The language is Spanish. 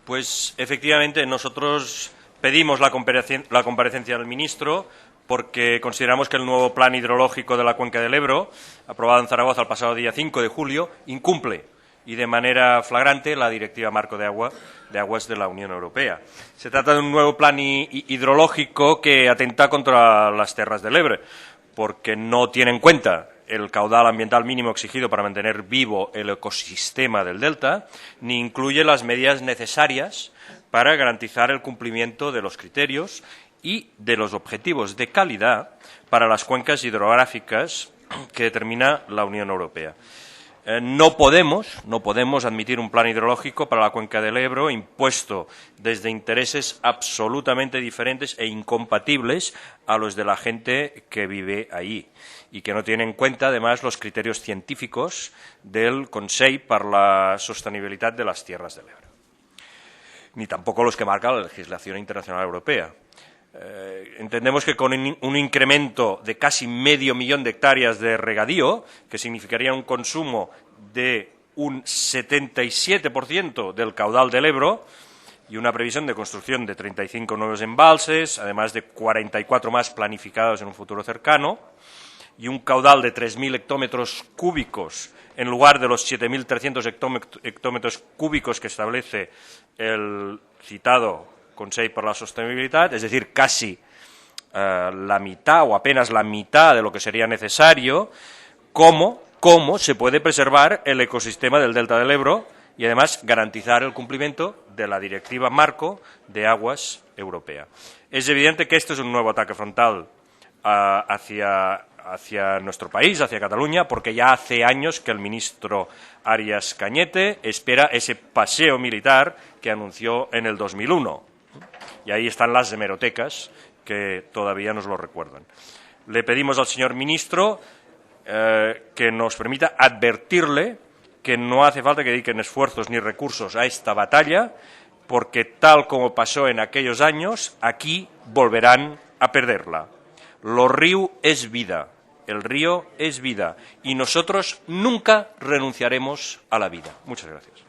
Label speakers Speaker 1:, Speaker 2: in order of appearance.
Speaker 1: Pues efectivamente nosotros pedimos la comparecencia del ministro porque consideramos que el nuevo plan hidrológico de la cuenca del Ebro, aprobado en Zaragoza el pasado día 5 de julio, incumple y de manera flagrante la Directiva Marco de Aguas de la Unión Europea. Se trata de un nuevo plan hidrológico que atenta contra las terras del Ebre, porque no tiene en cuenta el caudal ambiental mínimo exigido para mantener vivo el ecosistema del delta, ni incluye las medidas necesarias para garantizar el cumplimiento de los criterios y de los objetivos de calidad para las cuencas hidrográficas que determina la Unión Europea. No podemos admitir un plan hidrológico para la cuenca del Ebro impuesto desde intereses absolutamente diferentes e incompatibles a los de la gente que vive allí y que no tiene en cuenta, además, los criterios científicos del Consell per la Sostenibilitat de las Tierras del Ebro, ni tampoco los que marca la legislación internacional europea. Entendemos que con un incremento de casi 500.000 de hectáreas de regadío, que significaría un consumo de un 77% del caudal del Ebro y una previsión de construcción de 35 nuevos embalses, además de 44 más planificados en un futuro cercano, y un caudal de 3.000 hectómetros cúbicos en lugar de los 7.300 hectómetros cúbicos que establece el citado Consell per la Sostenibilitat, es decir, casi la mitad o apenas la mitad de lo que sería necesario, ¿cómo se puede preservar el ecosistema del delta del Ebro y además garantizar el cumplimiento de la Directiva Marco de Aguas Europea? Es evidente que esto es un nuevo ataque frontal hacia nuestro país, hacia Cataluña, porque ya hace años que el ministro Arias Cañete espera ese paseo militar que anunció en el 2001. Y ahí están las hemerotecas que todavía nos lo recuerdan. Le pedimos al señor ministro que nos permita advertirle que no hace falta que dediquen esfuerzos ni recursos a esta batalla, porque tal como pasó en aquellos años, aquí volverán a perderla. El río es vida, y nosotros nunca renunciaremos a la vida. Muchas gracias.